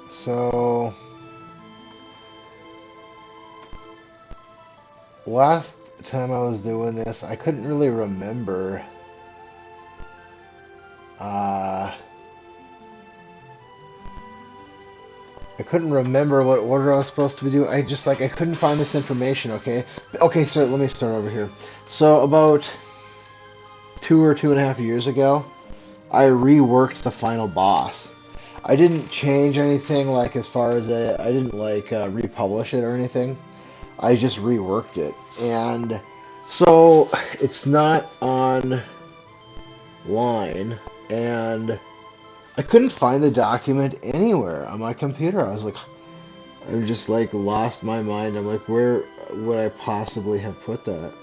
So last time I was doing this, I couldn't really remember. Uh, I couldn't remember what order I was supposed to be doing. I couldn't find this information. Okay. So let me start over here. So about 2 or 2.5 years ago, I reworked the final boss. I didn't change anything like as far as I didn't like republish it or anything. I just reworked it, and so it's not online, and I couldn't find the document anywhere on my computer. I just like lost my mind. I'm like, where would I possibly have put that?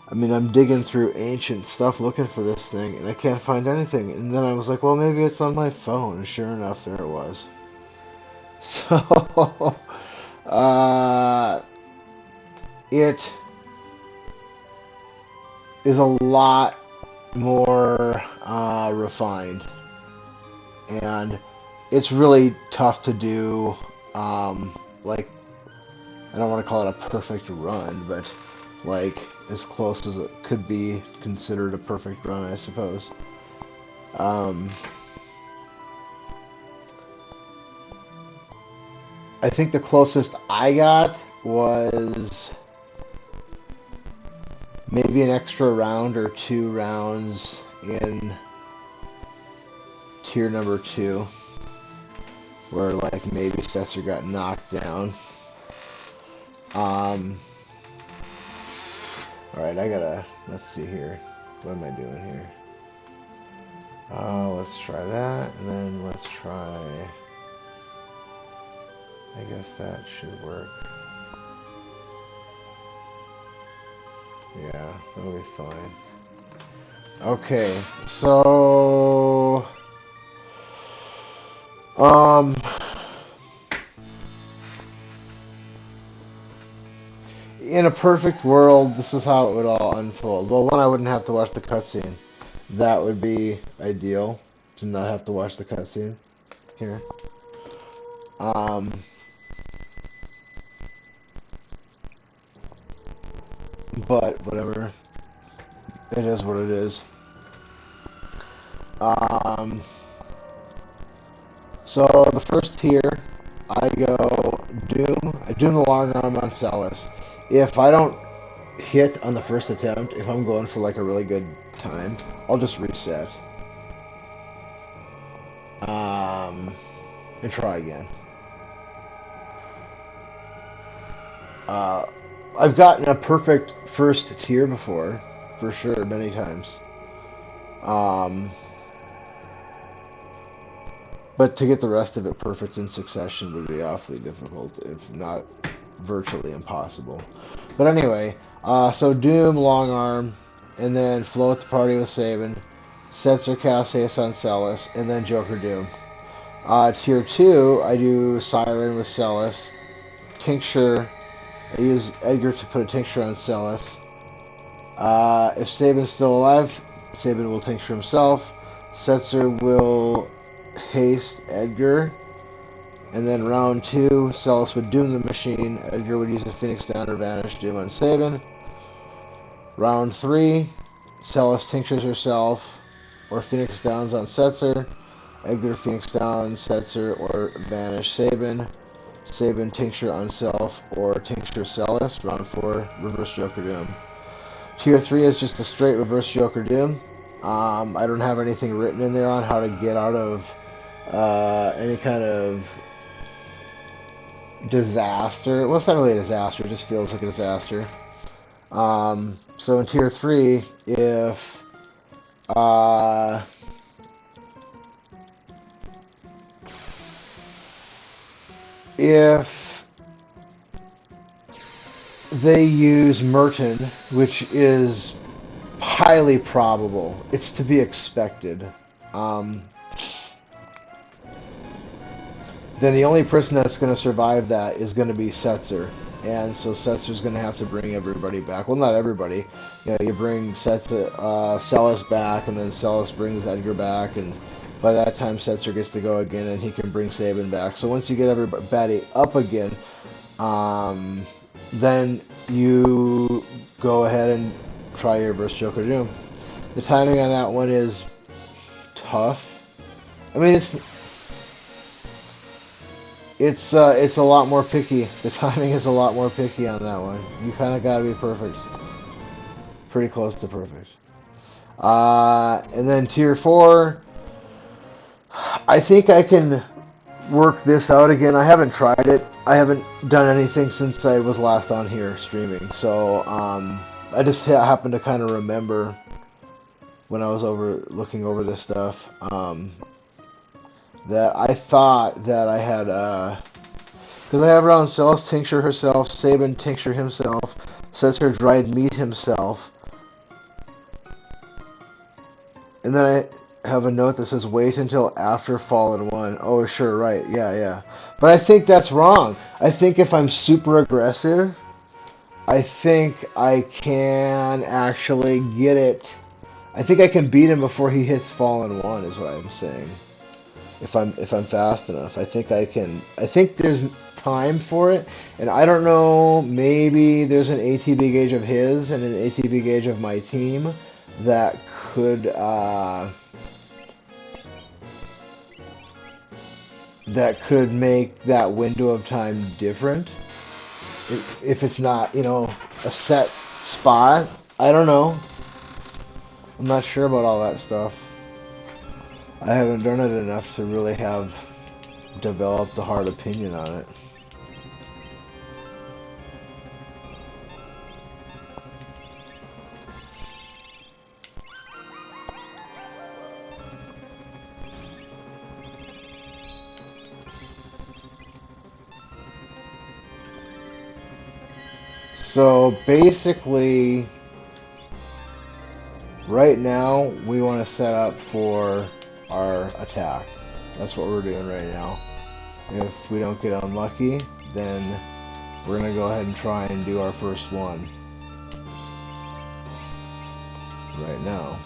I mean, I'm digging through ancient stuff looking for this thing, and I can't find anything. And then I was like, well, maybe it's on my phone. And sure enough, there it was. So, uh, it is a lot more refined, and it's really tough to do. Like, I don't want to call it a perfect run, but like as close as it could be considered a perfect run, I suppose. Um, I think the closest I got was maybe an extra round or 2 rounds in tier number 2, where like maybe Cesar got knocked down. Alright, let's see here. What am I doing here? Let's try that, and then let's try, I guess that should work. Yeah, that'll be fine. Okay, so in a perfect world, this is how it would all unfold. Well, one, I wouldn't have to watch the cutscene. That would be ideal, to not have to watch the cutscene here. But whatever. It is what it is. So the first tier, I go Doom. I Doom the long arm on Celis. If I don't hit on the first attempt, if I'm going for like a really good time, I'll just reset. And try again. I've gotten a perfect first tier before, for sure, many times. But to get the rest of it perfect in succession would be awfully difficult, if not virtually impossible. But anyway, so Doom, Long Arm, and then float the party with Sabin, Setzer cast haste on Celis, and then Joker Doom. Tier 2, I do Siren with Celis, Tincture. I use Edgar to put a tincture on Celis. If Sabin's still alive, Sabin will tincture himself. Setzer will haste Edgar. And then round 2, Celis would doom the machine. Edgar would use a Phoenix Down or Vanish Doom on Sabin. Round 3, Celis tinctures herself or Phoenix Downs on Setzer. Edgar Phoenix Down, Setzer, or Vanish Sabin. Sabin tincture on self or tincture Celis. Round 4, reverse Joker Doom. Tier 3 is just a straight reverse Joker Doom. I don't have anything written in there on how to get out of any kind of disaster. Well, it's not really a disaster, it just feels like a disaster. So in Tier 3, if they use Merton, which is highly probable, it's to be expected, then the only person that's going to survive that is going to be Setzer. And so Setzer's going to have to bring everybody back. Well, not everybody. You know, you bring Celis back, and then Celis brings Edgar back, and By that time, Setzer gets to go again, and he can bring Sabin back. So once you get everybody up again, then you go ahead and try your Burst Joker Doom. The timing on that one is tough. I mean, it's a lot more picky. The timing is a lot more picky on that one. You kind of got to be perfect. Pretty close to perfect. And then Tier 4, I think I can work this out again. I haven't tried it. I haven't done anything since I was last on here streaming. So I just happened to kind of remember when I was looking over this stuff that I thought that I had, because I have around Cells tincture herself, Sabin tincture himself, Setzer dried meat himself, and then I have a note that says wait until after Fallen 1. Oh, sure, right, yeah. But I think that's wrong. I think if I'm super aggressive, I think I can actually get it. I think I can beat him before he hits Fallen 1 is what I'm saying. If I'm fast enough, I think I can. I think there's time for it, and I don't know. Maybe there's an ATB gauge of his and an ATB gauge of my team that could make that window of time different. If it's not, a set spot, I don't know. I'm not sure about all that stuff. I haven't done it enough to really have developed a hard opinion on it. So basically, right now we want to set up for our attack. That's what we're doing right now. If we don't get unlucky, then we're going to go ahead and try and do our first one right now.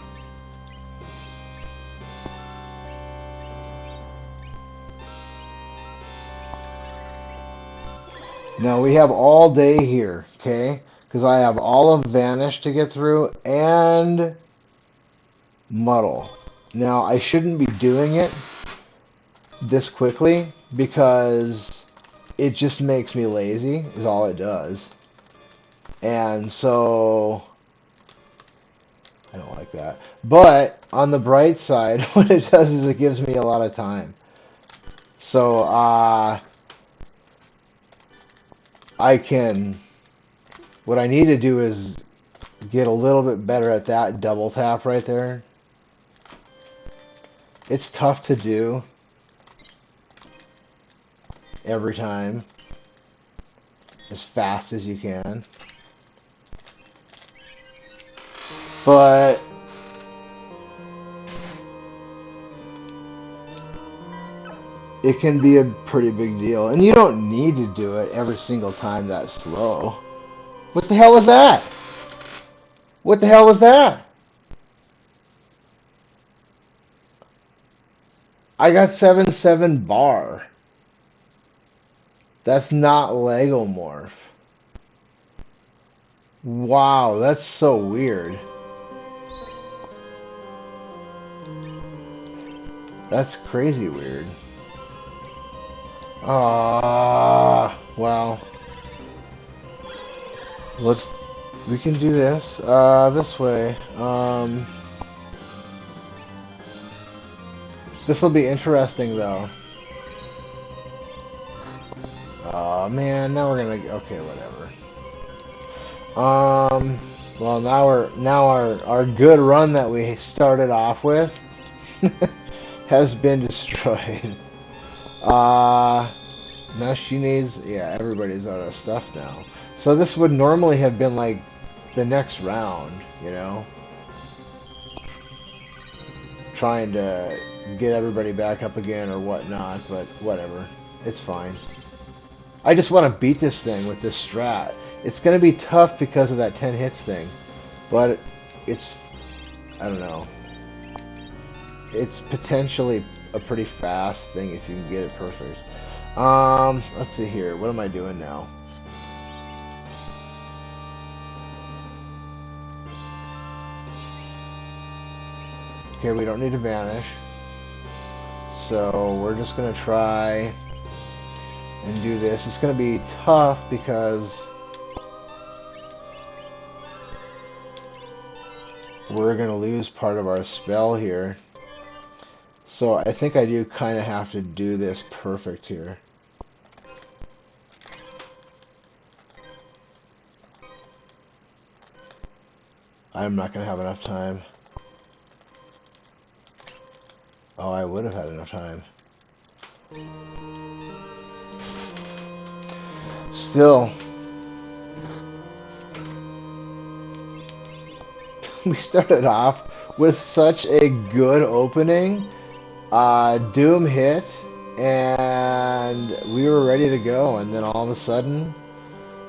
Now we have all day here, okay? Because I have all of Vanish to get through and Muddle. Now, I shouldn't be doing it this quickly because it just makes me lazy, is all it does. And so, I don't like that. But, on the bright side, what it does is it gives me a lot of time. So, what I need to do is get a little bit better at that double tap right there. It's tough to do every time as fast as you can, but it can be a pretty big deal, and you don't need to do it every single time that slow. What the hell was that? What the hell was that? I got 7-7 bar. That's not Legomorph. Wow, that's so weird. That's crazy weird. Well. We can do this, this way. This will be interesting, though. Oh man, now we're gonna. Okay, whatever. Well, now our good run that we started off with has been destroyed. Now she needs. Yeah, everybody's out of stuff now. So this would normally have been like the next round, trying to get everybody back up again or whatnot, but whatever. It's fine. I just want to beat this thing with this strat. It's going to be tough because of that 10 hits thing, but it's, I don't know. it's potentially a pretty fast thing if you can get it perfect. Let's see here. What am I doing now? Here, we don't need to vanish. So we're just going to try and do this. It's going to be tough because we're going to lose part of our spell here. So I think I do kind of have to do this perfect here. I'm not going to have enough time. Oh, I would have had enough time. Still, we started off with such a good opening. Doom hit, and we were ready to go, and then all of a sudden,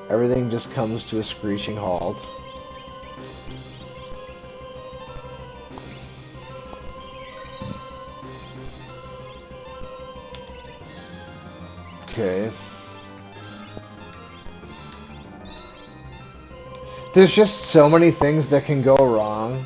everything just comes to a screeching halt. Okay. There's just so many things that can go wrong.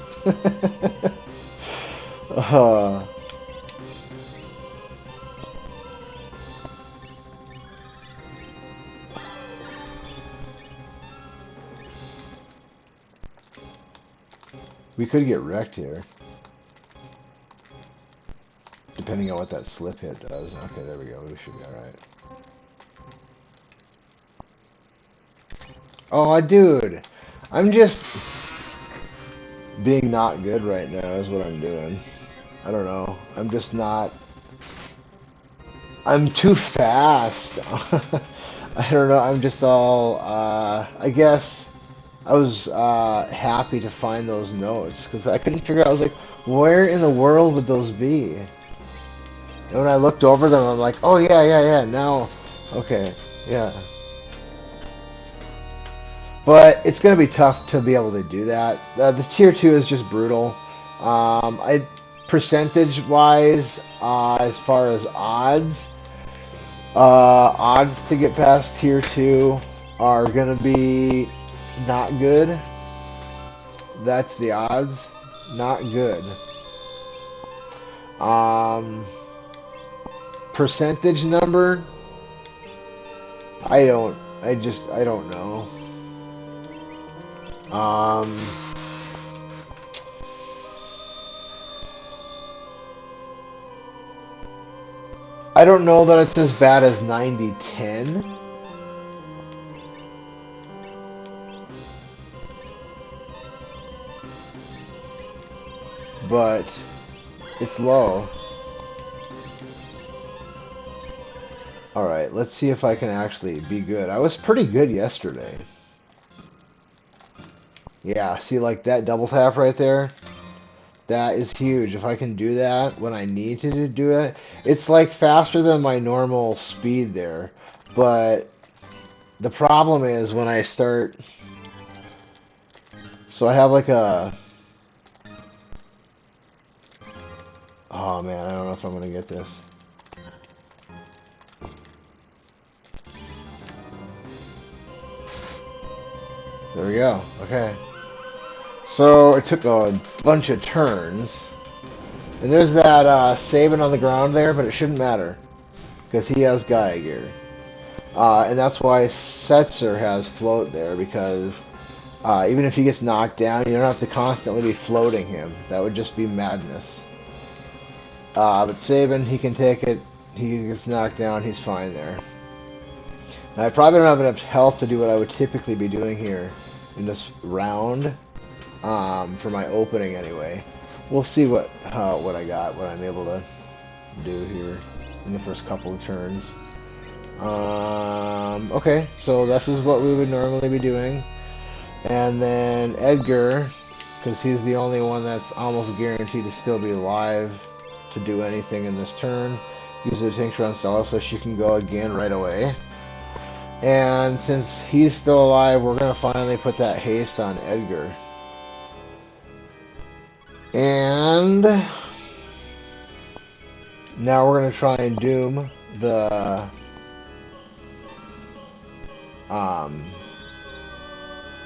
We could get wrecked here. Depending on what that slip hit does. Okay, there we go. We should be alright. Oh, dude! I'm just being not good right now is what I'm doing. I don't know. I'm just not... I'm too fast. I don't know. I'm just all... I guess I was happy to find those notes because I couldn't figure out. I was like, where in the world would those be? And when I looked over them, I'm like, oh yeah, now... Okay, yeah. But it's going to be tough to be able to do that. The tier 2 is just brutal. Percentage-wise, as far as odds to get past tier 2 are going to be not good. That's the odds. Not good. Percentage number? I don't know. I don't know that it's as bad as 90-10. But it's low. Alright, let's see if I can actually be good. I was pretty good yesterday. Yeah, see, like that double tap right there? That is huge. If I can do that when I need to do it, it's like faster than my normal speed there. But the problem is when I start... So I have like a... Oh man, I don't know if I'm going to get this. There we go. Okay. So it took a bunch of turns. And there's that Saban on the ground there, but it shouldn't matter. Because he has Gaia gear. And that's why Setzer has float there, because even if he gets knocked down, you don't have to constantly be floating him. That would just be madness. But Saban, he can take it. He gets knocked down, he's fine there. Now, I probably don't have enough health to do what I would typically be doing here in this round, for my opening anyway. We'll see what I got, what I'm able to do here in the first couple of turns. Okay, so this is what we would normally be doing. And then Edgar, because he's the only one that's almost guaranteed to still be alive to do anything in this turn, use the Tincture on Stella so she can go again right away. And since he's still alive, we're going to finally put that haste on Edgar. And Now we're going to try and doom the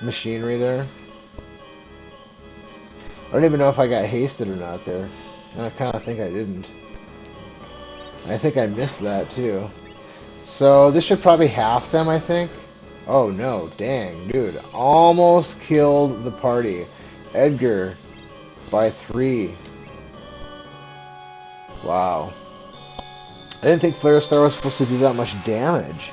machinery there. I don't even know if I got hasted or not there. I kind of think I didn't. I think I missed that too. So this should probably half them, I think. Oh no, dang, dude. Almost killed the party. Edgar by 3. Wow. I didn't think Flare Star was supposed to do that much damage.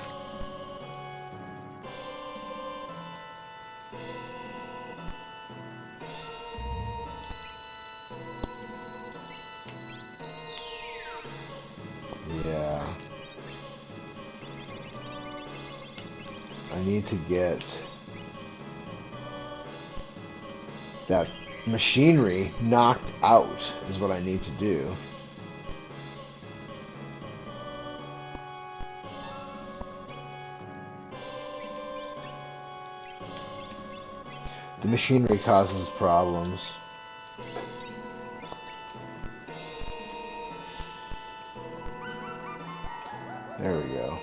Yeah. I need to get that machinery knocked out is what I need to do. The machinery causes problems. There we go.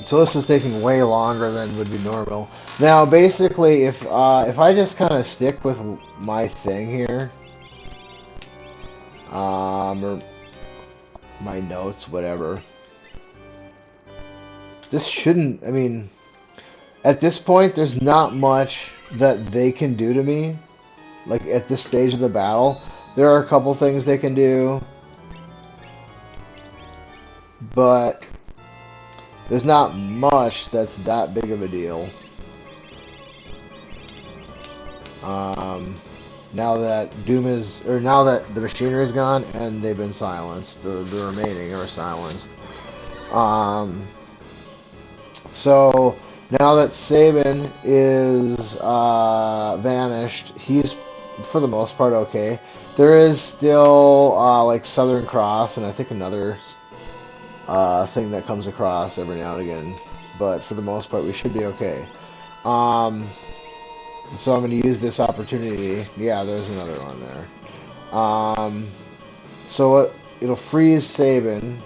So this is taking way longer than would be normal. Now, basically, if I just kind of stick with my thing here, or my notes, whatever. This shouldn't. I mean, at this point, there's not much that they can do to me. Like at this stage of the battle, there are a couple things they can do, but there's not much that's that big of a deal. Now that now that the machinery is gone and they've been silenced, the remaining are silenced. So now that Sabin is vanished, he's for the most part okay. There is still like Southern Cross and I think another thing that comes across every now and again, but for the most part we should be okay. So I'm going to use this opportunity. Yeah, there's another one there. So it'll freeze Sabin.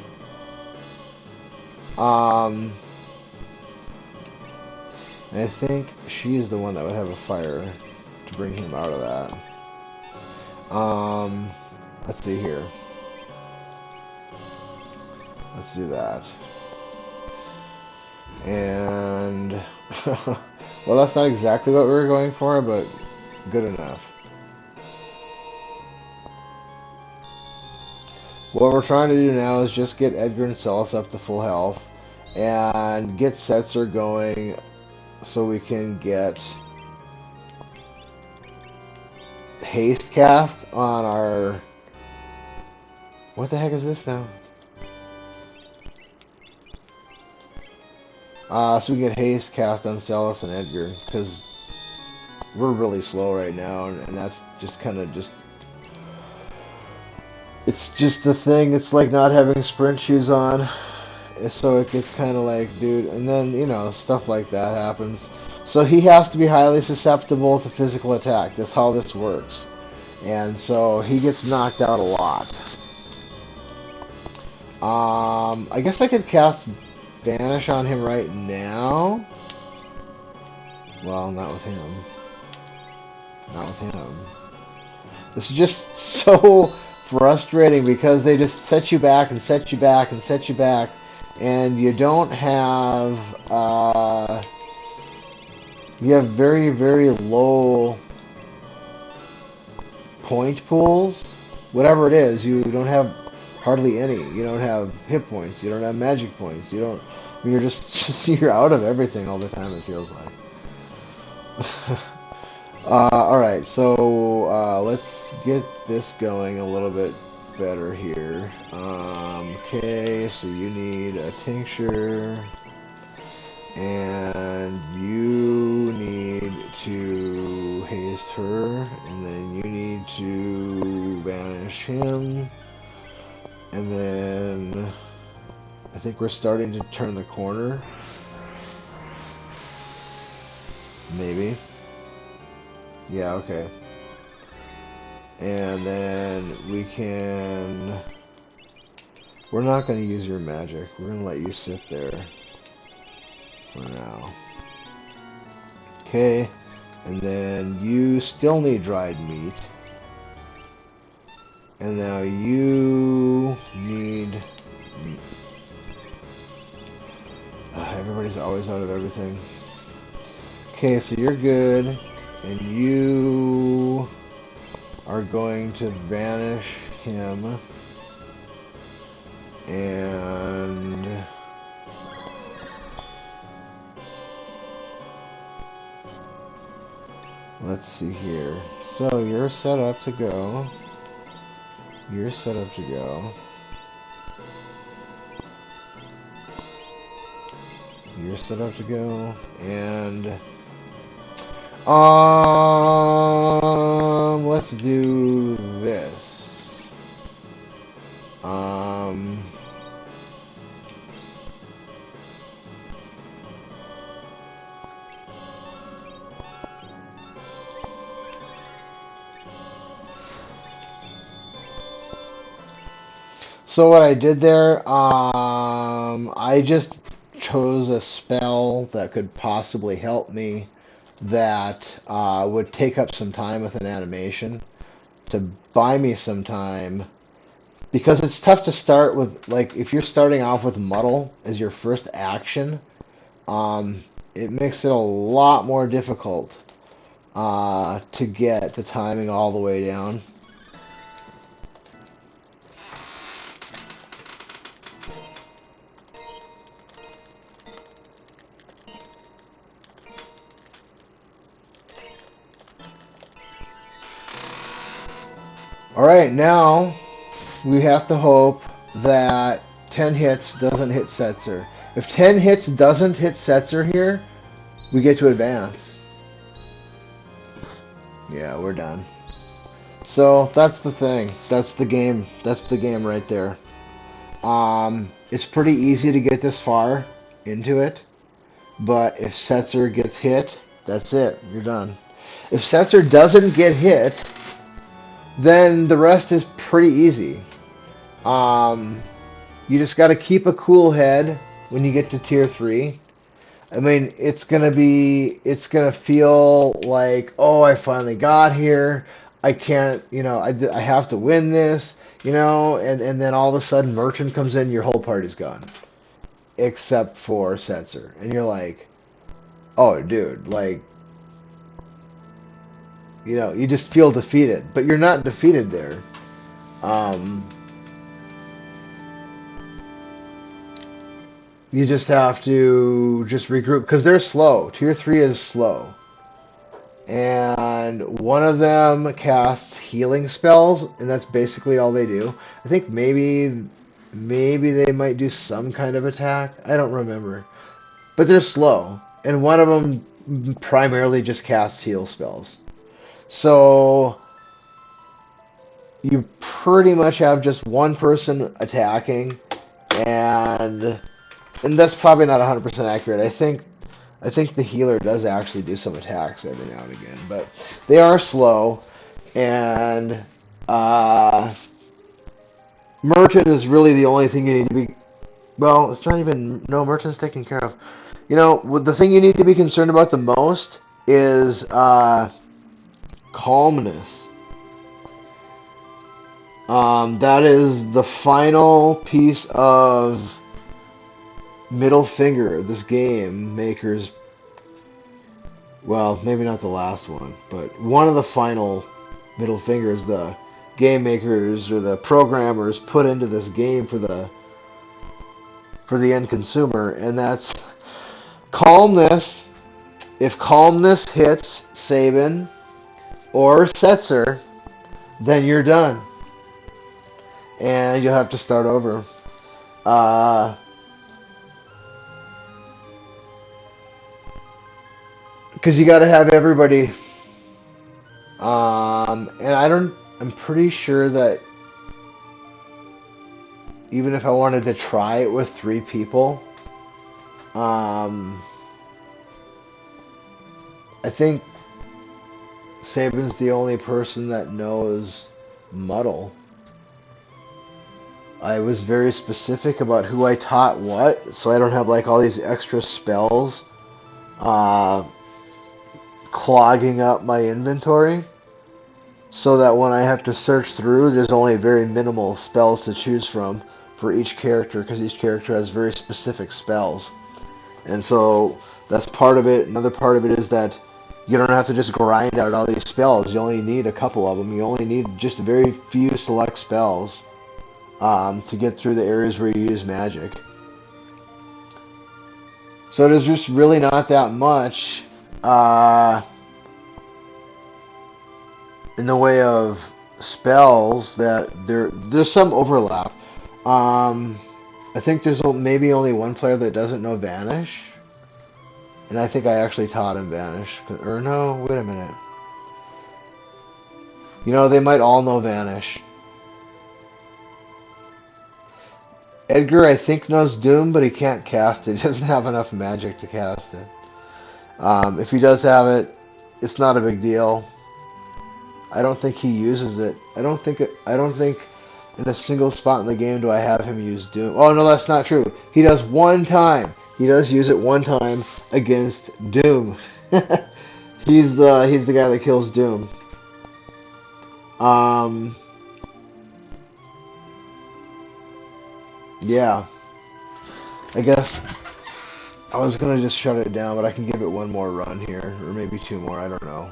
And I think she's the one that would have a fire to bring him out of that. Let's see here. Let's do that. And well, that's not exactly what we were going for, but good enough. What we're trying to do now is just get Edgar and Celis up to full health and get Setzer going so we can get haste cast on our... What the heck is this now? So we get haste cast on Celis and Edgar, because we're really slow right now, and that's just kind of just... It's just a thing. It's like not having sprint shoes on, so it gets kind of like, dude, and then, you know, stuff like that happens. So he has to be highly susceptible to physical attack. That's how this works. And so he gets knocked out a lot. I guess I could cast Vanish on him right now. Well, not with him. Not with him. This is just so frustrating because they just set you back and set you back and set you back, and you don't have you have very, very low point pools. Whatever it is, you don't have hardly any. You don't have hit points. You don't have magic points. You don't. You're just you're out of everything all the time. It feels like. All right, so let's get this going a little bit better here. Okay, so you need a tincture, and you need to haste her, and then you need to banish him. And then I think we're starting to turn the corner. Maybe. Yeah, okay. And then we can... We're not going to use your magic. We're going to let you sit there for now. Okay. And then you still need dried meat. And now you need meat. Everybody's always out of everything. Okay, so you're good. And you are going to banish him. And let's see here. So you're set up to go. You're set up to go. You're set up to go. And let's do this. So what I did there, I just chose a spell that could possibly help me that would take up some time with an animation to buy me some time, because it's tough to start with, like, if you're starting off with Muddle as your first action, it makes it a lot more difficult to get the timing all the way down. Alright, now we have to hope that 10 hits doesn't hit Setzer. If 10 hits doesn't hit Setzer here, we get to advance. Yeah, we're done. So that's the thing. That's the game. That's the game right there. It's pretty easy to get this far into it, but if Setzer gets hit, that's it. You're done. If Setzer doesn't get hit, then the rest is pretty easy. You just got to keep a cool head when you get to tier 3. I mean, it's gonna feel like, oh, I finally got here. I can't, I have to win this, and then all of a sudden Merchant comes in, your whole party's gone. Except for Setzer. And you're like, oh, dude, like, you just feel defeated, but you're not defeated there. You just have to just regroup, because they're slow. Tier 3 is slow. And one of them casts healing spells, and that's basically all they do. I think maybe they might do some kind of attack. I don't remember. But they're slow. And one of them primarily just casts heal spells. So you pretty much have just one person attacking, and that's probably not 100% accurate. I think the healer does actually do some attacks every now and again, but they are slow, and Merchant is really the only thing you need to be... Well, it's not even... No, Merchant's taken care of. The thing you need to be concerned about the most is calmness. That is the final piece of middle finger this game makers, well, maybe not the last one, but one of the final middle fingers the game makers or the programmers put into this game for the end consumer, and that's calmness. If calmness hits Sabin or Setzer, then you're done. And you'll have to start over. Because you got to have everybody. And I'm pretty sure that even if I wanted to try it with 3 people, I think Saban's the only person that knows Muddle. I was very specific about who I taught what, so I don't have like all these extra spells clogging up my inventory, so that when I have to search through, there's only very minimal spells to choose from for each character, because each character has very specific spells. And so that's part of it. Another part of it is that you don't have to just grind out all these spells. You only need a couple of them. You only need just a very few select spells to get through the areas where you use magic. So there's just really not that much in the way of spells that there's some overlap. I think there's maybe only one player that doesn't know Vanish, and I think I actually taught him Vanish. Or no, wait a minute. You know, they might all know Vanish. Edgar, I think, knows Doom, but he can't cast it. He doesn't have enough magic to cast it. If he does have it, it's not a big deal. I don't think he uses it. I don't think in a single spot in the game do I have him use Doom. Oh, no, that's not true. He does one time. He does use it one time against Doom. He's the guy that kills Doom. Yeah. I guess I was gonna just shut it down, but I can give it one more run here, or maybe two more, I don't know.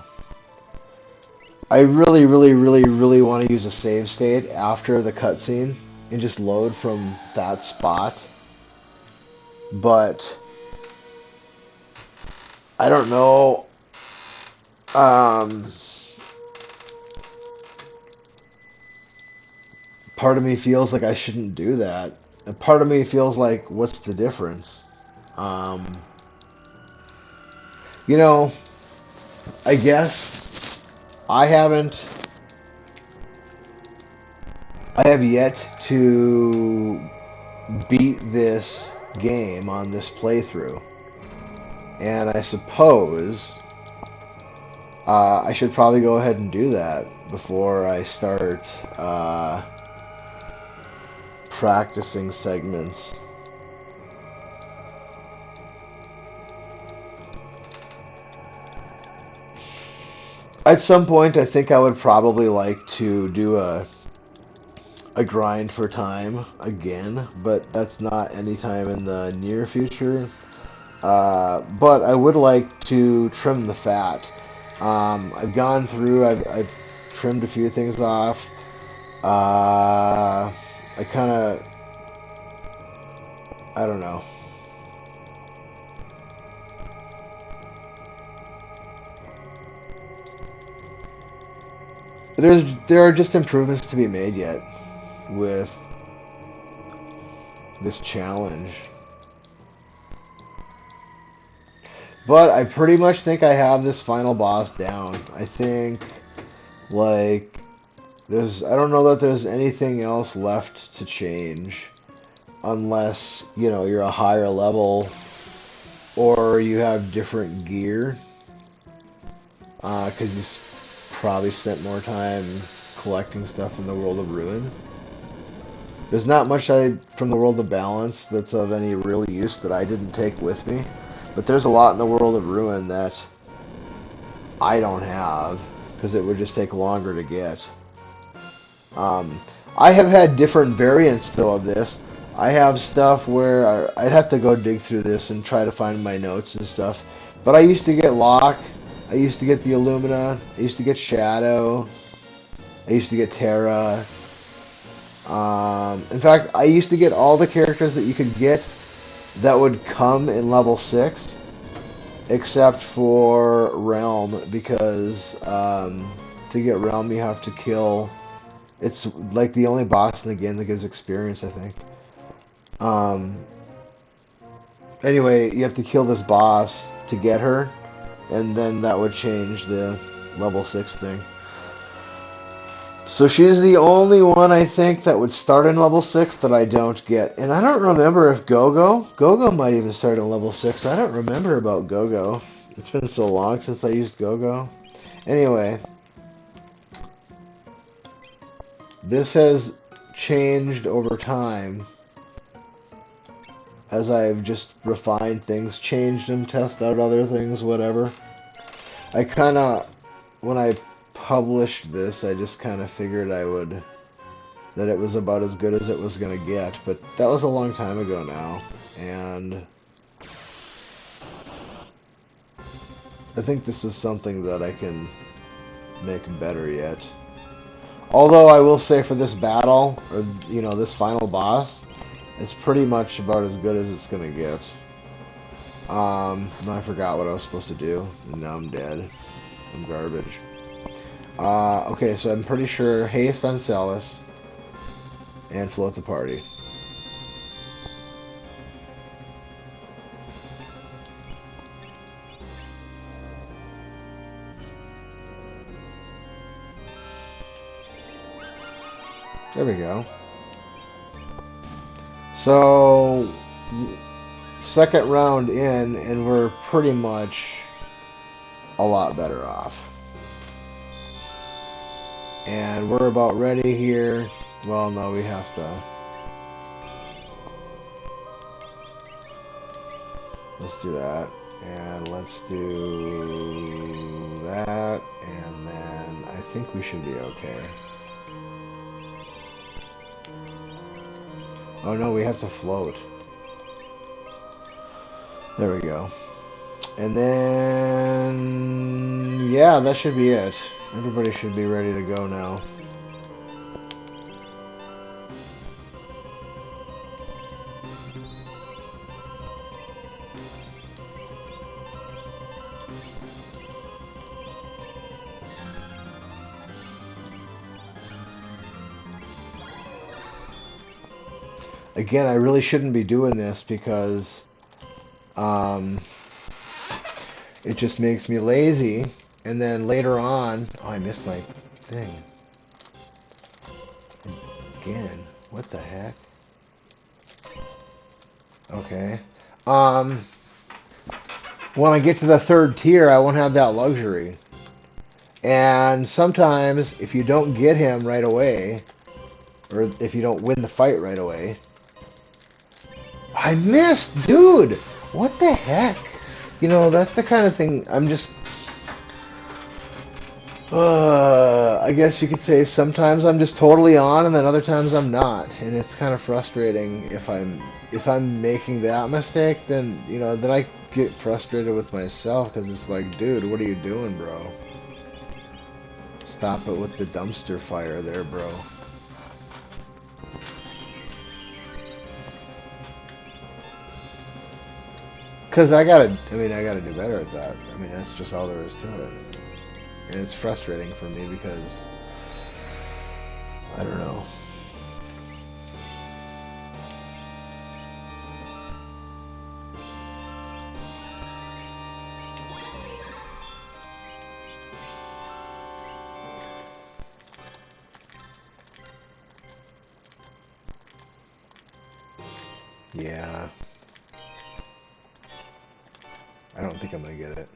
I really, really, really, really want to use a save state after the cutscene and just load from that spot. But I don't know. Part of me feels like I shouldn't do that. And part of me feels like, what's the difference? You know, I guess I have yet to beat this game on this playthrough, and I suppose I should probably go ahead and do that before I start practicing segments. At some point, I think I would probably like to do a grind for time again, but that's not anytime in the near future. But I would like to trim the fat. I've gone through, I've trimmed a few things off. I don't know. There are just improvements to be made yet with this challenge. But I pretty much think I have this final boss down. I think, like, I don't know that there's anything else left to change. Unless, you know, you're a higher level or you have different gear. Because you probably spent more time collecting stuff in the World of Ruin. There's not much from the World of Balance that's of any real use that I didn't take with me. But there's a lot in the World of Ruin that I don't have, because it would just take longer to get. I have had different variants, though, of this. I have stuff where I'd have to go dig through this and try to find my notes and stuff. But I used to get Locke, I used to get the Illumina, I used to get Shadow, I used to get Terra. In fact, I used to get all the characters that you could get that would come in level 6, except for Realm, because to get Realm you have to kill... It's like the only boss in the game that gives experience, I think. Anyway, you have to kill this boss to get her, and then that would change the level 6 thing. So she's the only one, I think, that would start in level 6 that I don't get. And I don't remember if Gogo might even start in level 6. I don't remember about Gogo. It's been so long since I used Gogo. Anyway, this has changed over time as I've just refined things, changed them, tested out other things, whatever. I kind of, when I published this, I just kind of figured that it was about as good as it was going to get, but that was a long time ago now, and I think this is something that I can make better yet. Although I will say for this battle, or this final boss, it's pretty much about as good as it's gonna get. I forgot what I was supposed to do, and now I'm dead. I'm garbage. Okay, so I'm pretty sure haste on Celis and float the party. There we go. So, second round in, and we're pretty much a lot better off. And we're about ready here. Well, no, we have to. Let's do that. And let's do that. And then I think we should be okay. Oh no, we have to float. There we go. And then, yeah, that should be it. Everybody should be ready to go now. Again, I really shouldn't be doing this because it just makes me lazy, and then later on, oh, I missed my thing. Again, what the heck? Okay. When I get to the third tier, I won't have that luxury. And sometimes, if you don't get him right away, or if you don't win the fight right away, I missed, dude! What the heck? That's the kind of thing I'm just... I guess you could say sometimes I'm just totally on, and then other times I'm not. And it's kind of frustrating if I'm making that mistake, then, then I get frustrated with myself, because it's like, dude, what are you doing, bro? Stop it with the dumpster fire there, bro. Because I gotta do better at that. I mean, that's just all there is to it. And it's frustrating for me because, I don't know. Yeah. I don't think I'm gonna get it.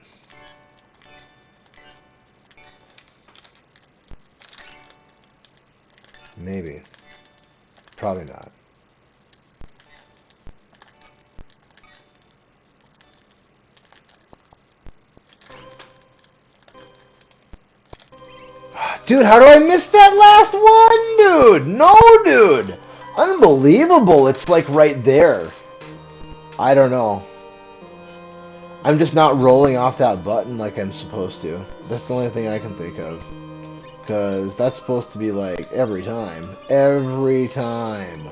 Maybe. Probably not. Dude, how do I miss that last one, dude? No, dude! Unbelievable, it's like right there. I don't know. I'm just not rolling off that button like I'm supposed to. That's the only thing I can think of. Because that's supposed to be like every time. Every time.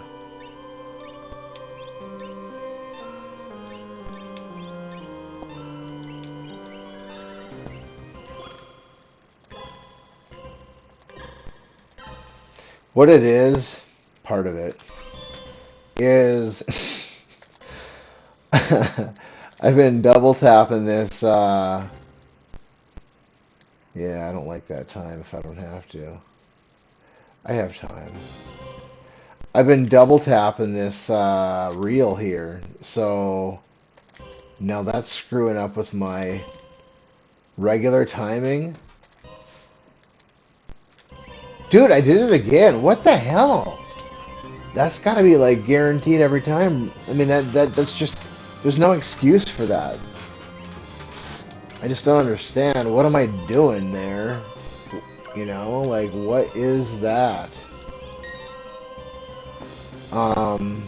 What it is, part of it, is I've been double tapping this, yeah, I don't like that time if I don't have to. I have time. I've been double tapping this reel here, so now that's screwing up with my regular timing, Dude, I did it again. What the hell? That's gotta be like guaranteed every time. I mean that's just there's no excuse for that. I just don't understand. What am I doing there? You know, like what is that? I'm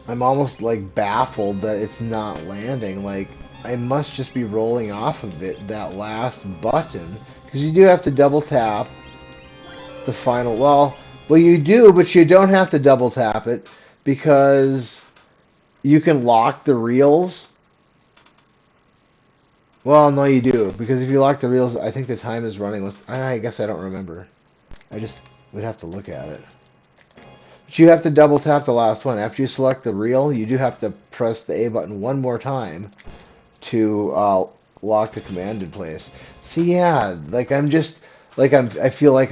almost like baffled that it's not landing. Like I must just be rolling off of it that last button because you do have to double tap the final. Well, you do, but you don't have to double tap it because you can lock the reels. Well, no, you do because if you lock the reels, I think the time is running. I guess I don't remember. I just would have to look at it. But you have to double tap the last one. After you select the reel, you do have to press the A button one more time to lock the command in place. See, yeah, like I feel like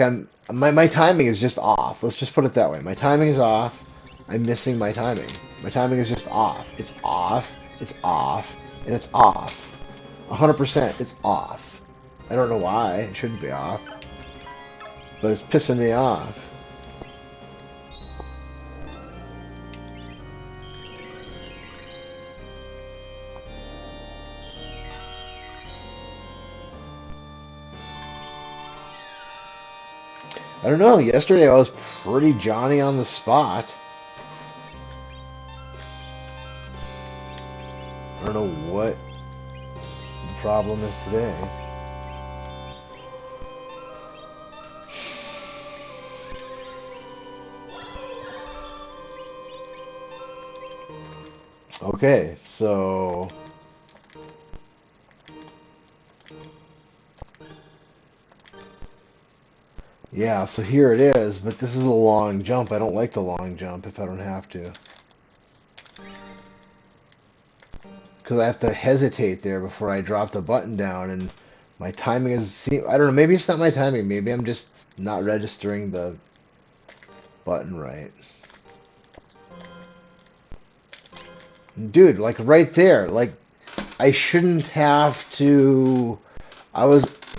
my timing is just off. Let's just put it that way. My timing is off. I'm missing my timing. My timing is just off. It's off. It's off. And it's off. 100%. It's off. I don't know why. It shouldn't be off. But it's pissing me off. I don't know. Yesterday I was pretty Johnny on the spot. I don't know what the problem is today. Okay, so yeah, so here it is, but this is a long jump. I don't like the long jump if I don't have to. Because I have to hesitate there before I drop the button down, and my timing is, I don't know, maybe it's not my timing. Maybe I'm just not registering the button right. Dude, like right there, like I shouldn't have to,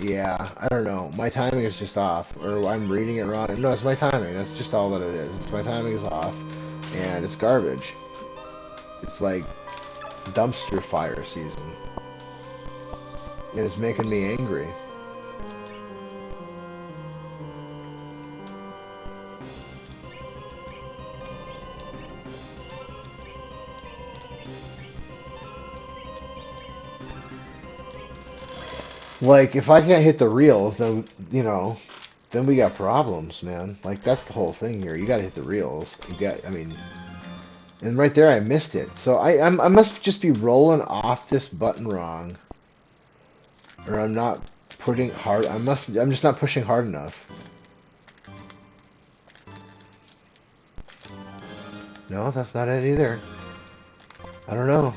yeah, I don't know. My timing is just off, or I'm reading it wrong. No, it's my timing. That's just all that it is. It's my timing is off, and it's garbage. It's like dumpster fire season. It is making me angry. Like, if I can't hit the reels, then, you know, then we got problems, man. Like, that's the whole thing here. You gotta hit the reels. I mean, and right there I missed it. So I must just be rolling off this button wrong. Or I'm not putting hard, I'm just not pushing hard enough. No, that's not it either. I don't know.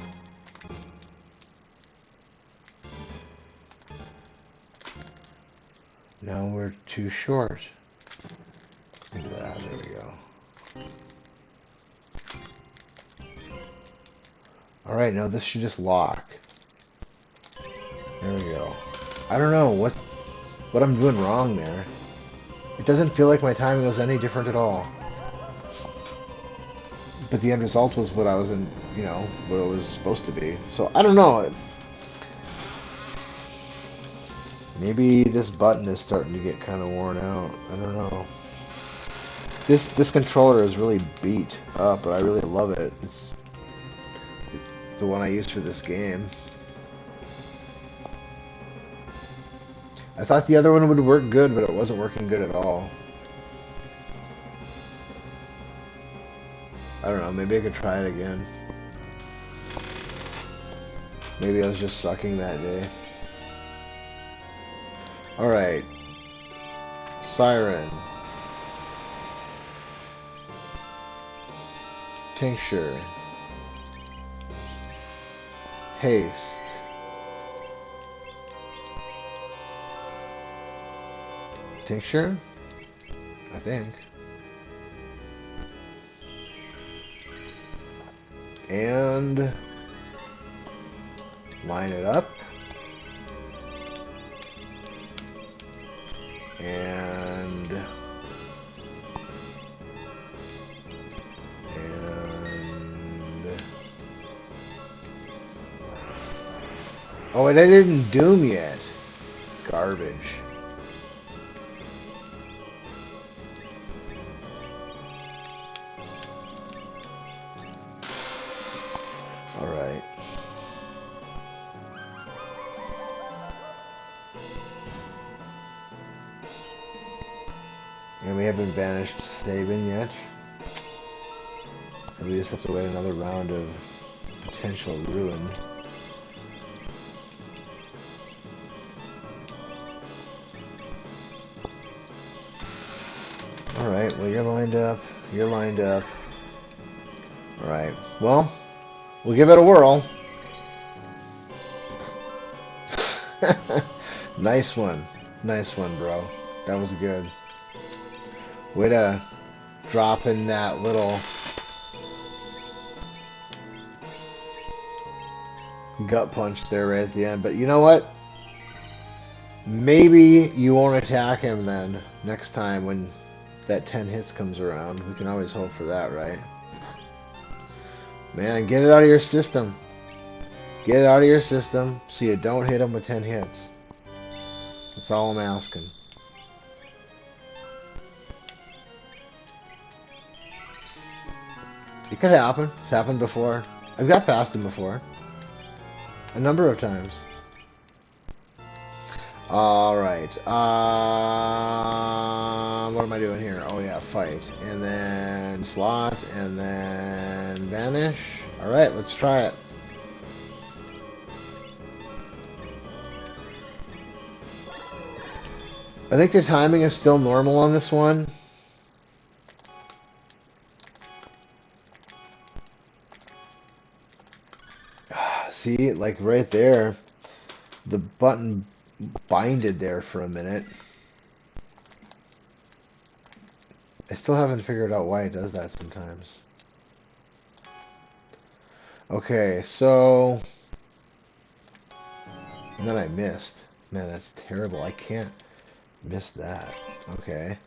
Now we're too short. Look at that, there we go. Alright, now this should just lock. There we go. I don't know what I'm doing wrong there. It doesn't feel like my timing was any different at all. But the end result was what I was in, you know, what it was supposed to be. So I don't know. Maybe this button is starting to get kind of worn out. I don't know. This controller is really beat up, but I really love it. It's the one I used for this game. I thought the other one would work good, but it wasn't working good at all. I don't know, maybe I could try it again. Maybe I was just sucking that day. Alright. Siren. Tincture. Haste. Tincture? I think. And line it up. And Oh, and I didn't Doom yet. Garbage. Alright. And we haven't banished Sabin yet. So we just have to wait another round of potential ruin. Alright, well you're lined up. You're lined up. Alright, well, we'll give it a whirl. Nice one. Nice one, bro. That was good. Way to drop in that little gut punch there right at the end. But you know what? Maybe you won't attack him then next time when that 10 hits comes around. We can always hope for that, right? Man, get it out of your system. Get it out of your system so you don't hit him with 10 hits. That's all I'm asking. It could happen. It's happened before. I've got past him before. A number of times. Alright. What am I doing here? Oh yeah, fight. And then slot. And then vanish. Alright, let's try it. I think the timing is still normal on this one. See, like right there, the button binded there for a minute. I still haven't figured out why it does that sometimes. Okay, so... And then I missed. Man, that's terrible. I can't miss that. Okay.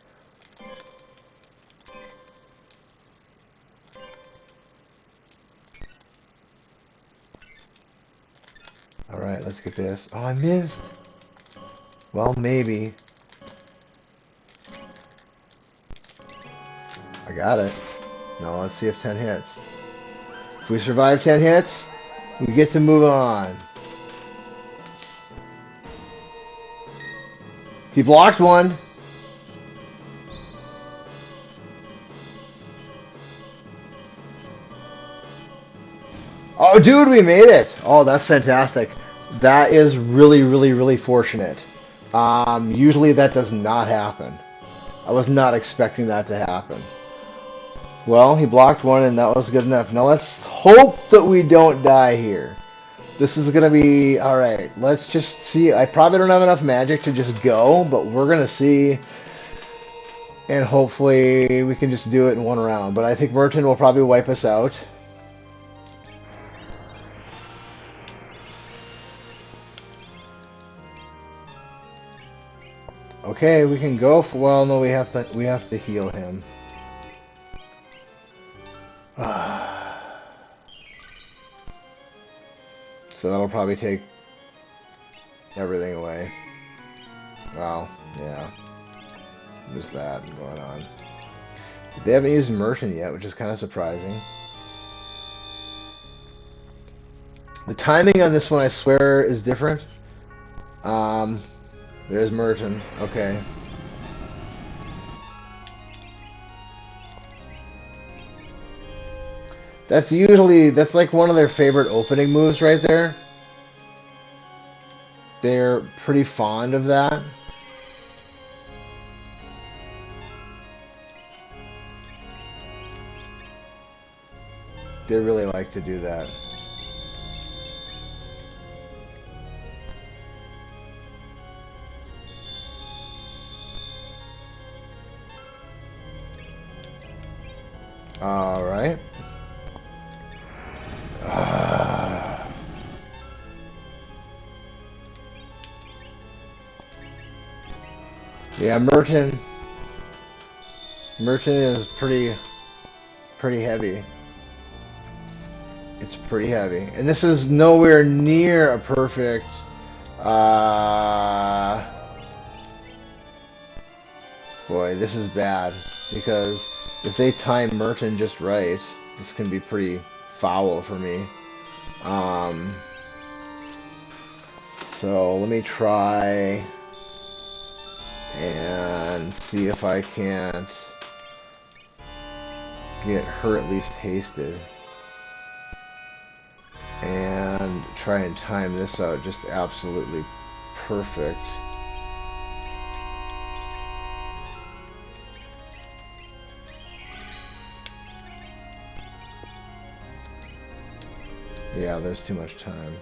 Alright, let's get this. Oh, I missed! Well, maybe. I got it. Now let's see if 10 hits. If we survive 10 hits, we get to move on. He blocked one. Oh, dude, we made it! Oh, that's fantastic. That is really, really, really fortunate. Usually that does not happen. I was not expecting that to happen. Well, he blocked one, and that was good enough. Now let's hope that we don't die here. This is going to be... Alright, let's just see. I probably don't have enough magic to just go, but we're going to see. And hopefully we can just do it in one round. But I think Merton will probably wipe us out. Okay, we can go for... Well, no, we have to heal him. So that'll probably take everything away. Wow, yeah. There's that going on. They haven't used Merton yet, which is kind of surprising. The timing on this one, I swear, is different. There's Merton. Okay. That's like one of their favorite opening moves right there. They're pretty fond of that. They really like to do that. All right. Yeah, Merton is pretty heavy. It's pretty heavy. And this is nowhere near a perfect... Boy, this is bad. Because if they time Merton just right, this can be pretty foul for me. So let me try and see if I can't get her at least hasted. And try and time this out just absolutely perfect. Yeah, there's too much time.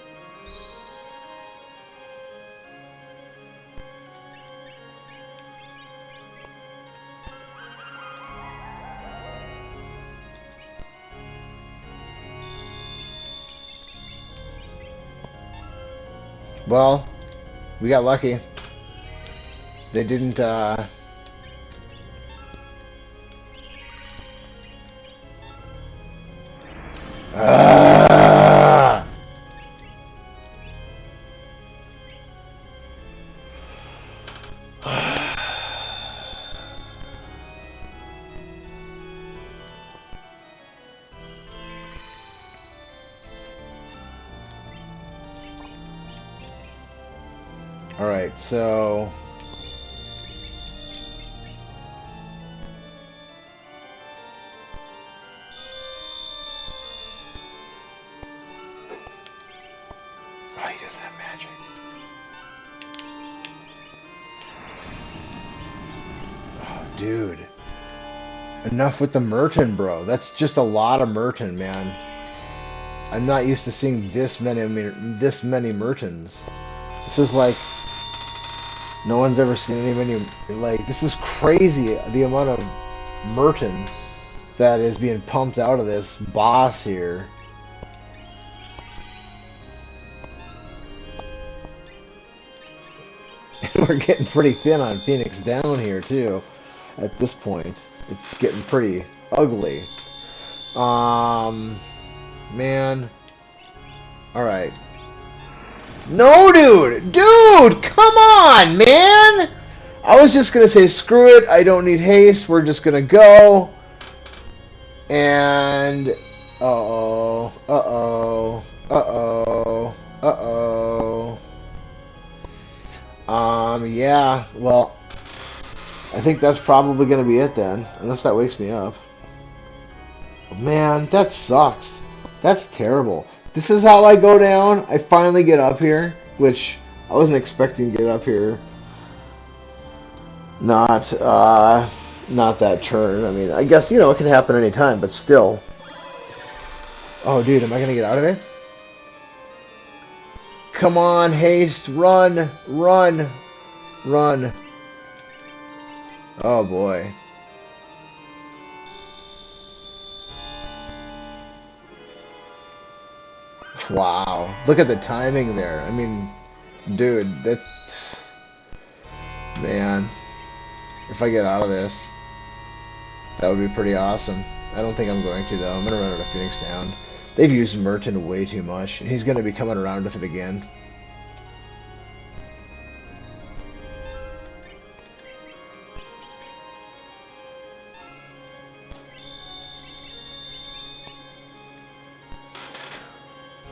Well, we got lucky. They didn't, Alright, so... Oh, he doesn't have magic. Oh, dude. Enough with the Merton, bro. That's just a lot of Merton, man. I'm not used to seeing this many Mertons. This is like... No one's ever seen any many... Like, this is crazy, the amount of Merton that is being pumped out of this boss here. We're getting pretty thin on Phoenix Down here, too. At this point. It's getting pretty ugly. Man. Alright. No, dude! Dude! Come on, man! I was just gonna say, screw it, I don't need haste, we're just gonna go. And... Uh-oh. Uh-oh. Uh-oh. Uh-oh. Yeah, well... I think that's probably gonna be it then, unless that wakes me up. Man, that sucks. That's terrible. This is how I go down. I finally get up here, which I wasn't expecting to get up here. Not that turn. I mean, I guess, you know, it can happen anytime, but still. Oh, dude, am I gonna get out of it? Come on, haste, run, run, run. Oh, boy. Wow. Look at the timing there. I mean, dude, that's... Man. If I get out of this, that would be pretty awesome. I don't think I'm going to, though. I'm going to run out of Phoenix Down. They've used Merton way too much, and he's going to be coming around with it again.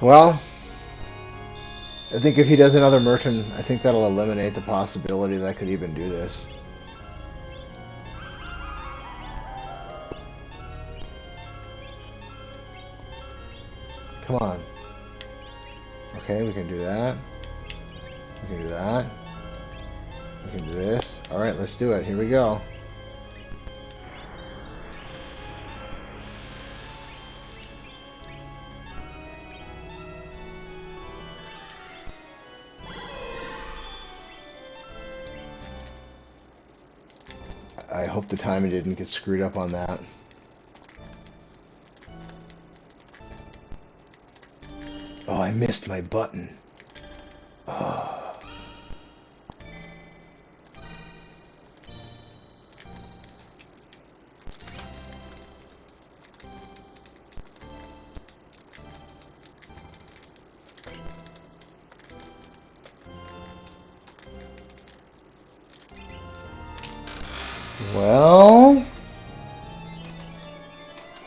Well, I think if he does another Merton, I think that'll eliminate the possibility that I could even do this. Come on. Okay, we can do that. We can do that. We can do this. Alright, let's do it. Here we go. I hope the timing didn't get screwed up on that. Oh, I missed my button. Oh. Well,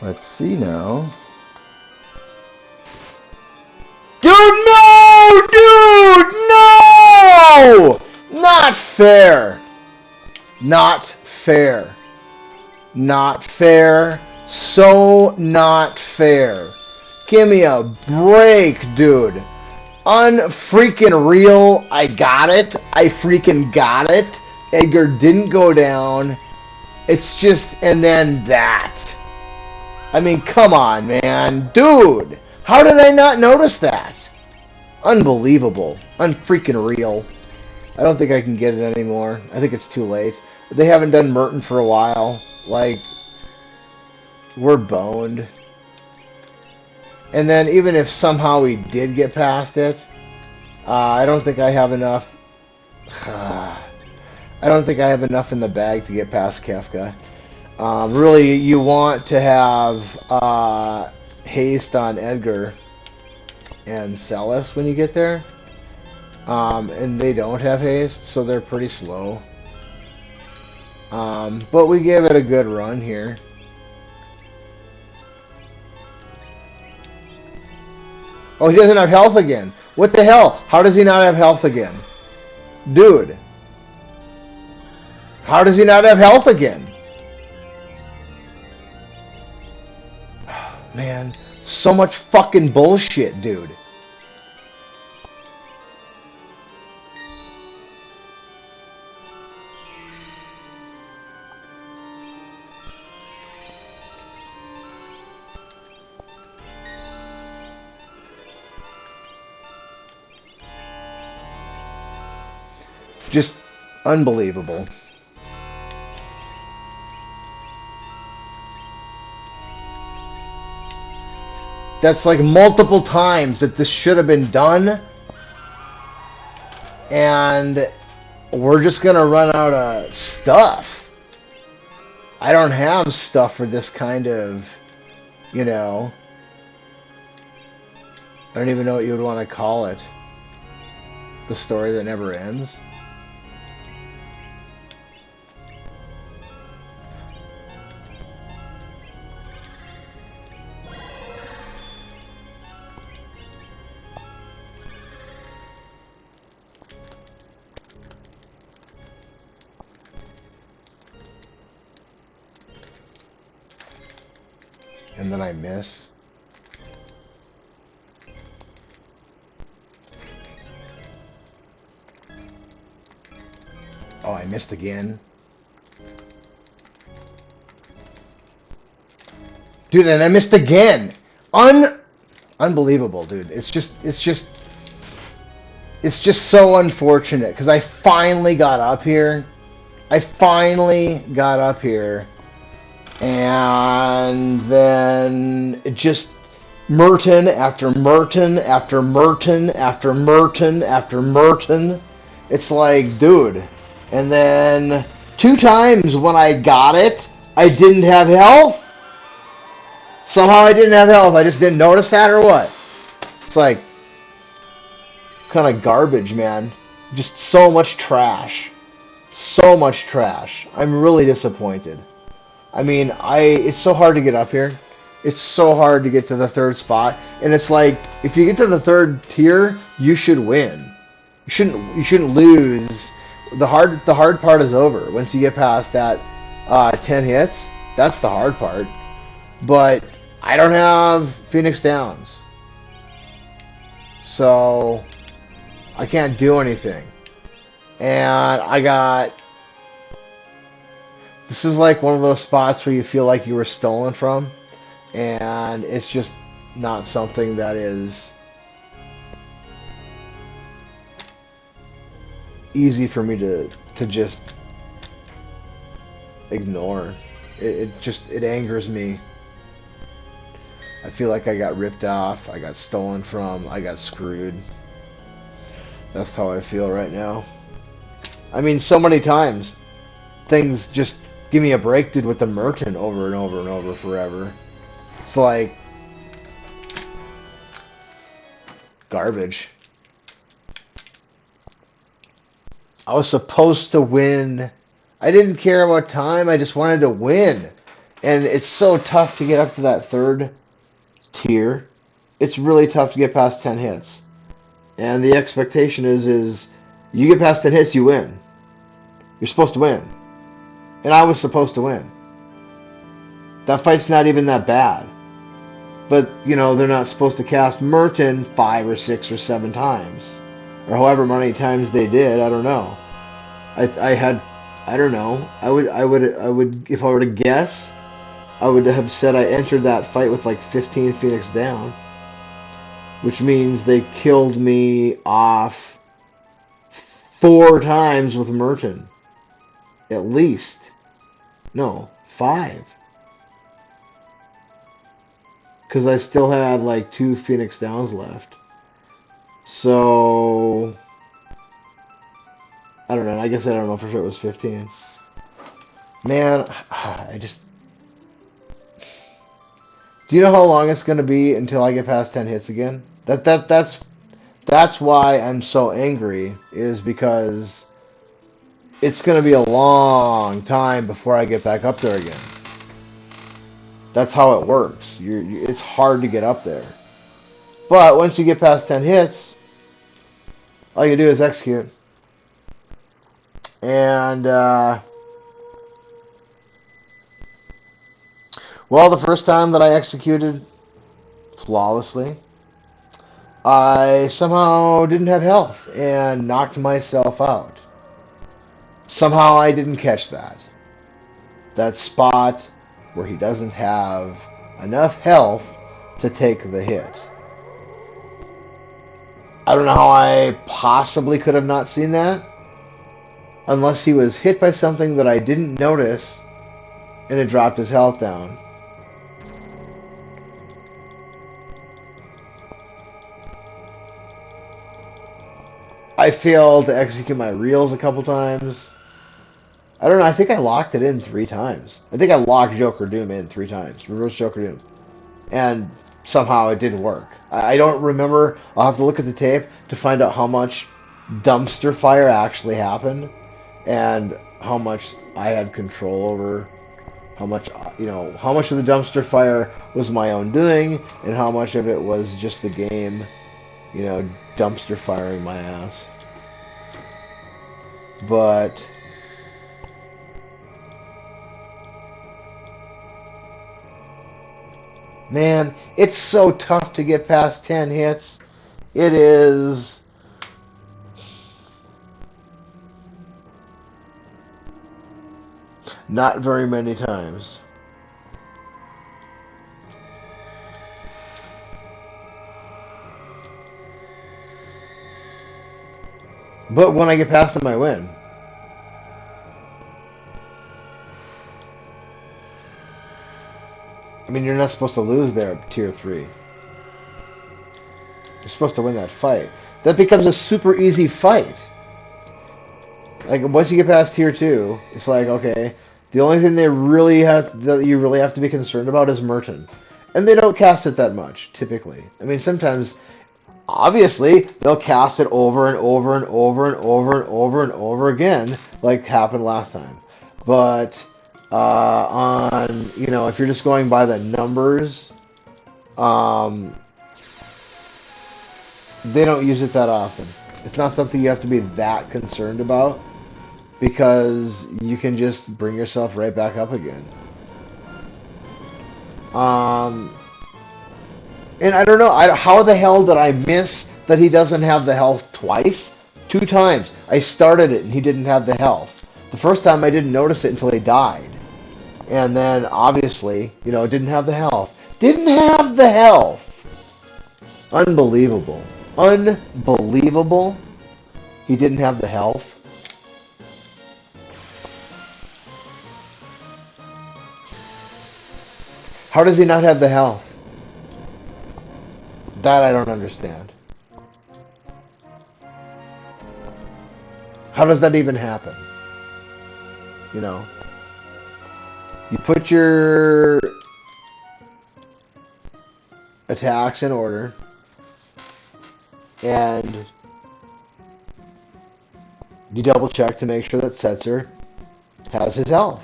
let's see now. Dude, no! Dude, no! Not fair. Not fair. Not fair. So not fair. Give me a break, dude. Unfreaking real. I got it. I freaking got it. Edgar didn't go down. It's just, and then that. I mean, come on, man. Dude, how did I not notice that? Unbelievable. Unfreaking real. I don't think I can get it anymore. I think it's too late. They haven't done Merton for a while. Like, we're boned. And then even if somehow we did get past it, I don't think I have enough. I don't think I have enough in the bag to get past Kefka. Really, you want to have haste on Edgar and Celis when you get there. And they don't have haste, so they're pretty slow. But we gave it a good run here. Oh, he doesn't have health again. What the hell? How does he not have health again? Dude. How does he not have health again? Man, so much fucking bullshit, dude. Just unbelievable. That's like multiple times that this should have been done. And we're just going to run out of stuff. I don't have stuff for this kind of, you know, I don't even know what you would want to call it. The story that never ends. And then I miss. Oh, I missed again. Dude, and I missed again. Unbelievable, dude. It's just so unfortunate because I finally got up here. And then it just Merton after Merton after Merton after Merton after Merton. It's like, dude. And then 2 times when I got it, I didn't have health. Somehow I didn't have health. I just didn't notice that or what? It's like kind of garbage, man. Just so much trash. So much trash. I'm really disappointed. I mean, it's so hard to get up here. It's so hard to get to the 3rd spot, and it's like if you get to the 3rd tier, you should win. You shouldn't lose. The hard part is over once you get past that 10 hits. That's the hard part. But I don't have Phoenix Downs, so I can't do anything. And I got. This is like one of those spots where you feel like you were stolen from, and it's just not something that is easy for me to just ignore. It angers me. I feel like I got ripped off, I got stolen from, I got screwed. That's how I feel right now. I mean, so many times things just give me a break, dude, with the Merton over and over and over forever. It's like garbage. I was supposed to win I didn't care about time. I just wanted to win. And it's so tough to get up to that third tier. It's really tough to get past 10 hits. And the expectation is you get past 10 hits, you win. You're supposed to win. And I was supposed to win. That fight's not even that bad. But, they're not supposed to cast Merton 5 or 6 or 7 times. Or however many times they did, I don't know. I don't know. I would, if I were to guess, I would have said I entered that fight with like 15 Phoenix down. Which means they killed me off 4 times with Merton. At least. No, 5. Because I still had like 2 Phoenix downs left. So I don't know. I guess I don't know for sure it was 15. Man, do you know how long it's going to be until I get past 10 hits again? That's why I'm so angry, is because it's going to be a long time before I get back up there again. That's how it works. It's hard to get up there. But once you get past 10 hits, all you do is execute. And, well, the first time that I executed flawlessly, I somehow didn't have health and knocked myself out. Somehow I didn't catch that. That spot where he doesn't have enough health to take the hit. I don't know how I possibly could have not seen that, unless he was hit by something that I didn't notice and it dropped his health down. I failed to execute my reels a couple times. I don't know, I think I locked it in 3 times. I think I locked Joker Doom in 3 times. Reverse Joker Doom. And somehow it didn't work. I don't remember. I'll have to look at the tape to find out how much dumpster fire actually happened. And how much I had control over. How much of the dumpster fire was my own doing. And how much of it was just the game, dumpster firing my ass. But man, it's so tough to get past 10 hits. It is. Not very many times. But when I get past them, I win. I mean, you're not supposed to lose there at Tier 3. You're supposed to win that fight. That becomes a super easy fight. Like, once you get past Tier 2, it's like, okay, the only thing that you really have to be concerned about is Merton. And they don't cast it that much, typically. I mean, sometimes, obviously, they'll cast it over and over and over and over and over and over again, like happened last time. But if you're just going by the numbers, they don't use it that often. It's not something you have to be that concerned about, because you can just bring yourself right back up again. And I don't know, how the hell did I miss that he doesn't have the health twice? 2 times. I started it and he didn't have the health. The first time I didn't notice it until he died. And then, obviously, didn't have the health. Didn't have the health! Unbelievable. Unbelievable. He didn't have the health. How does he not have the health? That I don't understand. How does that even happen? You put your attacks in order, and you double check to make sure that sets are has his health.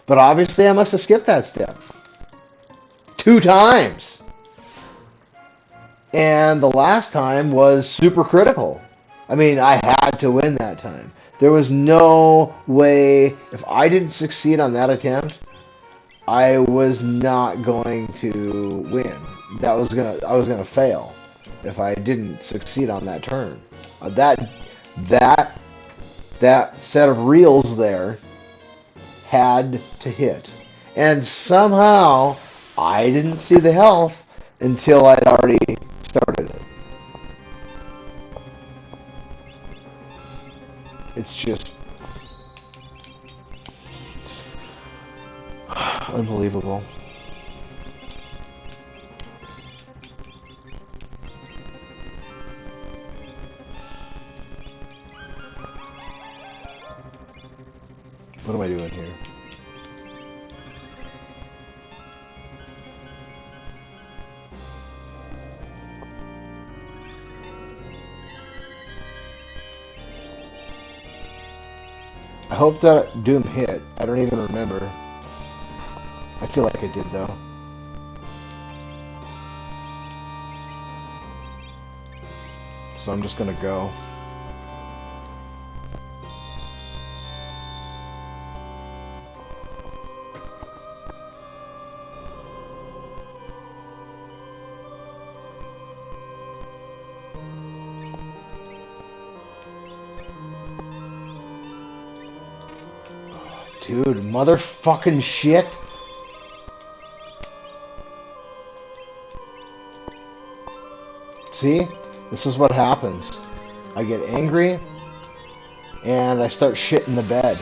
But obviously I must have skipped that step 2 times. And the last time was super critical. I mean, I had to win that time. There was no way, if I didn't succeed on that attempt, I was not going to win. I was gonna fail if I didn't succeed on that turn. That set of reels there had to hit. And somehow I didn't see the health until I'd already started it. It's just unbelievable. What am I doing here? I hope that Doom hit. I don't even remember. I feel like I did, though. So I'm just gonna go. Dude, motherfucking shit. See? This is what happens. I get angry, and I start shitting the bed.